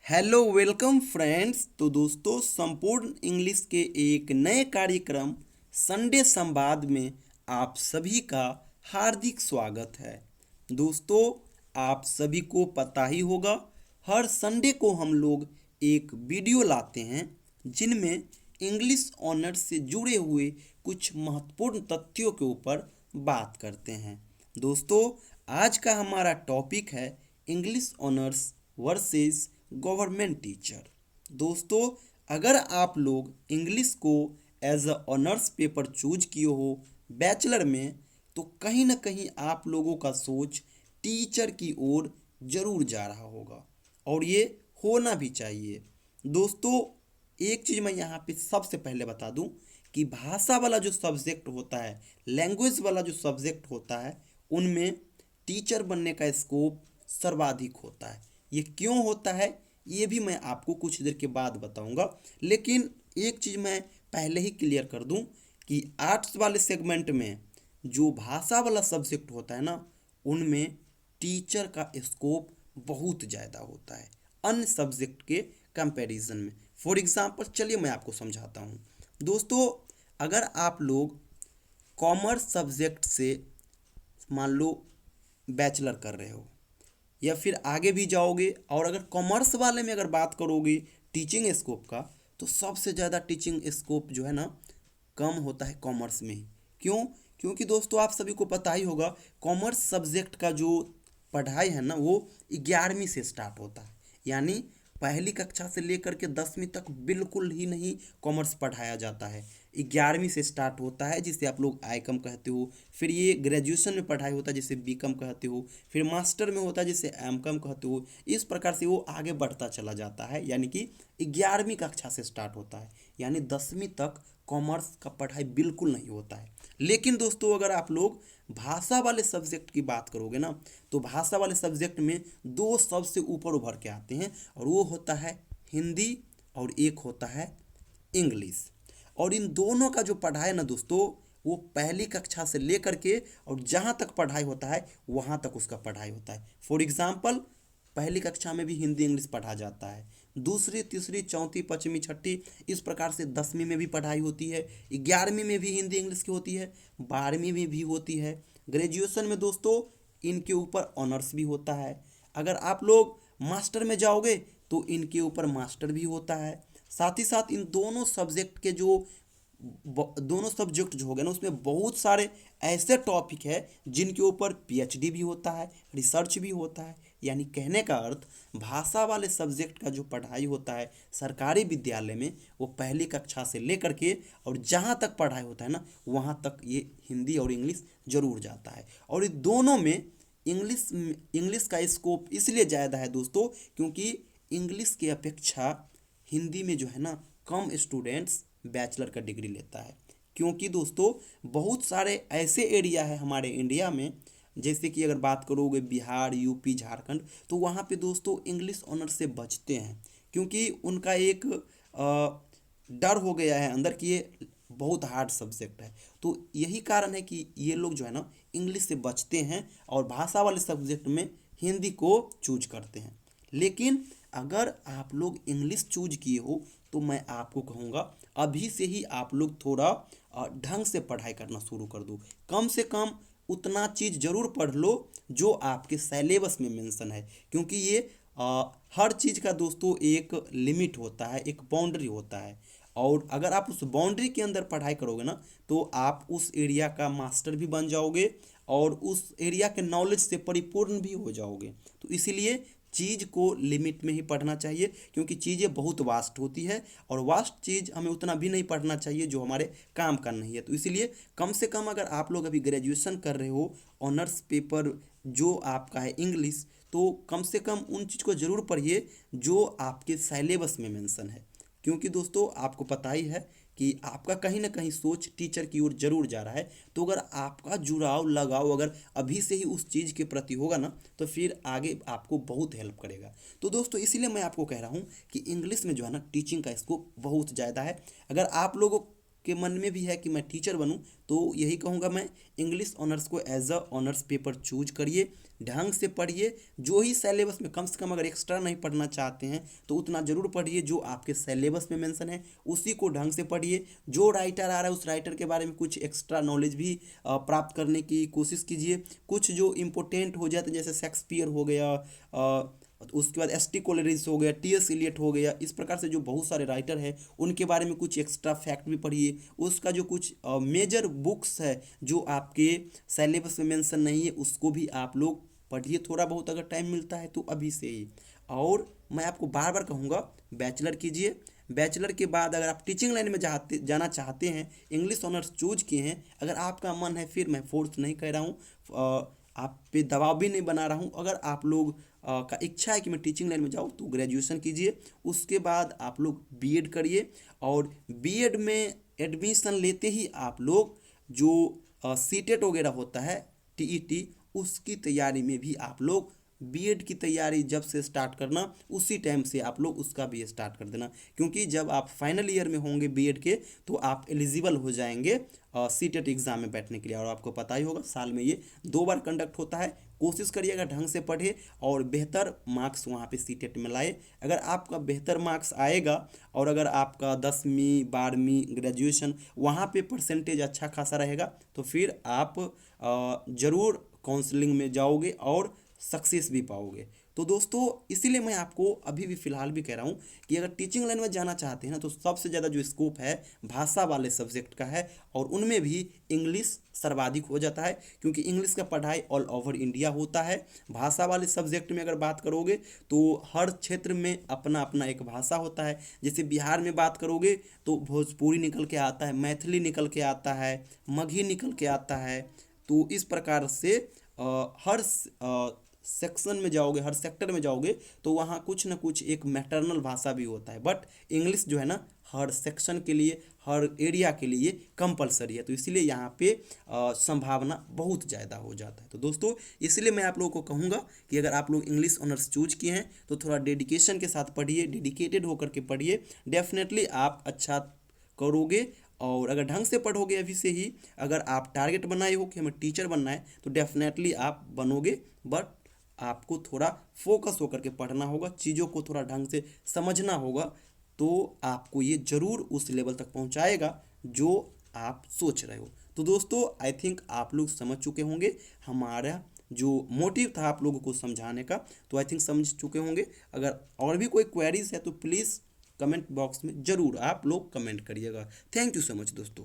Hello welcome friends. तो दोस्तों, संपूर्ण इंग्लिश के एक नए कार्यक्रम संडे संवाद में आप सभी का हार्दिक स्वागत है। दोस्तों, आप सभी को पता ही होगा, हर संडे को हम लोग एक वीडियो लाते हैं जिनमें इंग्लिश ऑनर्स से जुड़े हुए कुछ महत्वपूर्ण तथ्यों के ऊपर बात करते हैं। दोस्तों, आज का हमारा टॉपिक है English honours versus government teacher. दोस्तों, अगर आप लोग इंग्लिश को as a honours paper choose किए हो बैचलर में, तो कहीं ना कहीं आप लोगों का सोच टीचर की ओर जरूर जा रहा होगा और ये होना भी चाहिए। दोस्तों, एक चीज़ मैं यहाँ पे सबसे पहले बता दूँ कि भाषा वाला जो सब्जेक्ट होता है, लैंग्वेज वाला जो सब्जेक्ट होता है, उनमें टीचर बनने का स्कोप सर्वाधिक होता है। ये क्यों होता है ये भी मैं आपको कुछ देर के बाद बताऊंगा, लेकिन एक चीज़ मैं पहले ही क्लियर कर दूं कि आर्ट्स वाले सेगमेंट में जो भाषा वाला सब्जेक्ट होता है ना, उनमें टीचर का स्कोप बहुत ज़्यादा होता है अन्य सब्जेक्ट के कंपैरिजन में। फॉर एग्जांपल चलिए मैं आपको समझाता हूँ। दोस्तों, अगर आप लोग कॉमर्स सब्जेक्ट से मान लो बैचलर कर रहे हो या फिर आगे भी जाओगे, और अगर कॉमर्स वाले में अगर बात करोगे टीचिंग स्कोप का, तो सबसे ज़्यादा टीचिंग स्कोप जो है ना कम होता है कॉमर्स में ही। क्यों? क्योंकि दोस्तों, आप सभी को पता ही होगा, कॉमर्स सब्जेक्ट का जो पढ़ाई है ना, वो 11वीं से स्टार्ट होता है। यानी पहली कक्षा से लेकर के 10वीं तक बिल्कुल ही नहीं कॉमर्स पढ़ाया जाता है। 11वीं से स्टार्ट होता है, जिसे आप लोग आई कम कहते हो। फिर ये ग्रेजुएशन में पढ़ाई होता है, जिसे बी कम कहते हो। फिर मास्टर में होता है, जिसे एम कम कहते हो। इस प्रकार से वो आगे बढ़ता चला जाता है, यानी कि 11वीं कक्षा से स्टार्ट होता है। यानी 10वीं तक कॉमर्स का पढ़ाई बिल्कुल नहीं होता है। लेकिन दोस्तों, अगर आप लोग भाषा वाले सब्जेक्ट की बात करोगे ना, तो भाषा वाले सब्जेक्ट में दो सबसे ऊपर उभर के आते हैं, और वो होता है हिंदी और एक होता है इंग्लिश। और इन दोनों का जो पढ़ाई ना दोस्तों, वो पहली कक्षा से लेकर के और जहाँ तक पढ़ाई होता है वहाँ तक उसका पढ़ाई होता है। फॉर एग्जाम्पल, पहली कक्षा में भी हिंदी इंग्लिश पढ़ा जाता है, दूसरी तीसरी चौथी पाँचवीं छठी इस प्रकार से 10वीं में भी पढ़ाई होती है, 11वीं में भी हिंदी इंग्लिश की होती है, 12वीं में भी होती है। ग्रेजुएशन में दोस्तों इनके ऊपर ऑनर्स भी होता है। अगर आप लोग मास्टर में जाओगे तो इनके ऊपर मास्टर भी होता है। साथ ही साथ इन दोनों सब्जेक्ट के जो दोनों सब्जेक्ट जो हो गए ना, उसमें बहुत सारे ऐसे टॉपिक है जिनके ऊपर पीएचडी भी होता है, रिसर्च भी होता है। यानी कहने का अर्थ, भाषा वाले सब्जेक्ट का जो पढ़ाई होता है सरकारी विद्यालय में, वो पहली कक्षा से लेकर के और जहाँ तक पढ़ाई होता है ना, वहाँ तक ये हिंदी और इंग्लिश जरूर जाता है। और इन दोनों में इंग्लिश इंग्लिश का स्कोप इसलिए ज़्यादा है दोस्तों, क्योंकि इंग्लिश की अपेक्षा हिंदी में जो है ना कम स्टूडेंट्स बैचलर का डिग्री लेता है। क्योंकि दोस्तों, बहुत सारे ऐसे एरिया है हमारे इंडिया में, जैसे कि अगर बात करोगे बिहार, यूपी, झारखंड, तो वहाँ पे दोस्तों इंग्लिश ऑनर से बचते हैं, क्योंकि उनका एक डर हो गया है अंदर कि ये बहुत हार्ड सब्जेक्ट है। तो यही कारण है कि ये लोग जो है ना इंग्लिश से बचते हैं और भाषा वाले सब्जेक्ट में हिंदी को चूज करते हैं। लेकिन अगर आप लोग इंग्लिश चूज किए हो, तो मैं आपको कहूँगा अभी से ही आप लोग थोड़ा ढंग से पढ़ाई करना शुरू कर दो। कम से कम उतना चीज़ ज़रूर पढ़ लो जो आपके सिलेबस में मेंशन है, क्योंकि ये हर चीज़ का दोस्तों एक लिमिट होता है, एक बाउंड्री होता है। और अगर आप उस बाउंड्री के अंदर पढ़ाई करोगे ना, तो आप उस एरिया का मास्टर भी बन जाओगे और उस एरिया के नॉलेज से परिपूर्ण भी हो जाओगे। तो इसीलिए चीज़ को लिमिट में ही पढ़ना चाहिए, क्योंकि चीज़ें बहुत वास्ट होती है और वास्ट चीज़ हमें उतना भी नहीं पढ़ना चाहिए जो हमारे काम का नहीं है। तो इसीलिए कम से कम अगर आप लोग अभी ग्रेजुएशन कर रहे हो, ऑनर्स पेपर जो आपका है इंग्लिश, तो कम से कम उन चीज़ को ज़रूर पढ़िए जो आपके सिलेबस में मेंशन है। क्योंकि दोस्तों, आपको पता ही है कि आपका कहीं ना कहीं सोच टीचर की ओर जरूर जा रहा है। तो अगर आपका जुड़ाव लगाव अगर अभी से ही उस चीज़ के प्रति होगा ना, तो फिर आगे आपको बहुत हेल्प करेगा। तो दोस्तों, इसीलिए मैं आपको कह रहा हूँ कि इंग्लिश में जो है ना टीचिंग का स्कोप बहुत ज़्यादा है। अगर आप लोगों के मन में भी है कि मैं टीचर बनूं, तो यही कहूँगा मैं, इंग्लिश ऑनर्स को as a honours paper choose करिए, ढंग से पढ़िए। जो ही सिलेबस में, कम से कम अगर एक्स्ट्रा नहीं पढ़ना चाहते हैं तो उतना ज़रूर पढ़िए जो आपके सिलेबस में मेंशन है, उसी को ढंग से पढ़िए। जो राइटर आ रहा है उस राइटर के बारे में कुछ एक्स्ट्रा नॉलेज भी प्राप्त करने की कोशिश कीजिए। कुछ जो इम्पोर्टेंट हो जाते हैं जैसे शेक्सपियर हो गया, उसके बाद एस टी कोलरिज हो गया, टी एस इलियट हो गया, इस प्रकार से जो बहुत सारे राइटर हैं उनके बारे में कुछ एक्स्ट्रा फैक्ट भी पढ़िए। उसका जो कुछ मेजर बुक्स है जो आपके सिलेबस में मेंशन नहीं है उसको भी आप लोग पढ़िए थोड़ा बहुत, अगर टाइम मिलता है तो अभी से ही। और मैं आपको बार बार कहूँगा, बैचलर कीजिए। बैचलर के बाद अगर आप टीचिंग लाइन में जाना चाहते हैं, इंग्लिश ऑनर्स चूज किए हैं, अगर आपका मन है, फिर मैं फोर्स नहीं कह रहा हूँ, आप पे दबाव भी नहीं बना रहा हूँ, अगर आप लोग का इच्छा है कि मैं टीचिंग लाइन में जाऊँ तो ग्रेजुएशन कीजिए। उसके बाद आप लोग बीएड करिए, और बीएड में एडमिशन लेते ही आप लोग जो सीटेट वगैरह होता है, टीईटी, उसकी तैयारी में भी आप लोग, बीएड की तैयारी जब से स्टार्ट करना उसी टाइम से आप लोग उसका भी स्टार्ट कर देना, क्योंकि जब आप फाइनल ईयर में होंगे बीएड के तो आप एलिजिबल हो जाएंगे सीटेट एग्ज़ाम में बैठने के लिए। और आपको पता ही होगा साल में ये 2 बार कंडक्ट होता है। कोशिश करिएगा ढंग से पढ़े और बेहतर मार्क्स वहाँ पे सीटेट में लाए। अगर आपका बेहतर मार्क्स आएगा और अगर आपका 10वीं 12वीं ग्रेजुएशन वहाँ पे परसेंटेज अच्छा खासा रहेगा तो फिर आप ज़रूर काउंसलिंग में जाओगे और सक्सेस भी पाओगे। तो दोस्तों इसीलिए मैं आपको अभी भी फ़िलहाल भी कह रहा हूँ कि अगर टीचिंग लाइन में जाना चाहते हैं ना तो सबसे ज़्यादा जो स्कोप है भाषा वाले सब्जेक्ट का है, और उनमें भी इंग्लिश सर्वाधिक हो जाता है, क्योंकि इंग्लिश का पढ़ाई ऑल ओवर इंडिया होता है। भाषा वाले सब्जेक्ट में अगर बात करोगे तो हर क्षेत्र में अपना अपना एक भाषा होता है। जैसे बिहार में बात करोगे तो भोजपुरी निकल के आता है, मैथिली निकल के आता है, मगही निकल के आता है। तो इस प्रकार से हर सेक्शन में जाओगे, हर सेक्टर में जाओगे तो वहाँ कुछ ना कुछ एक मैटरनल भाषा भी होता है, बट इंग्लिश जो है ना हर सेक्शन के लिए, हर एरिया के लिए कंपलसरी है। तो इसीलिए यहाँ पे संभावना बहुत ज़्यादा हो जाता है। तो दोस्तों इसलिए मैं आप लोगों को कहूँगा कि अगर आप लोग इंग्लिश ऑनर्स चूज किए हैं तो थोड़ा डेडिकेशन के साथ पढ़िए, डेडिकेटेड होकर के पढ़िए, डेफिनेटली आप अच्छा करोगे। और अगर ढंग से पढ़ोगे अभी से ही, अगर आप टारगेट बनाए हो कि हमें टीचर बनना है तो डेफिनेटली आप बनोगे, बट आपको थोड़ा फोकस होकर के पढ़ना होगा, चीज़ों को थोड़ा ढंग से समझना होगा, तो आपको ये ज़रूर उस लेवल तक पहुंचाएगा जो आप सोच रहे हो। तो दोस्तों आई थिंक आप लोग समझ चुके होंगे हमारा जो मोटिव था आप लोगों को समझाने का, तो आई थिंक समझ चुके होंगे। अगर और भी कोई क्वेरीज है तो प्लीज़ कमेंट बॉक्स में ज़रूर आप लोग कमेंट करिएगा। थैंक यू सो मच दोस्तों।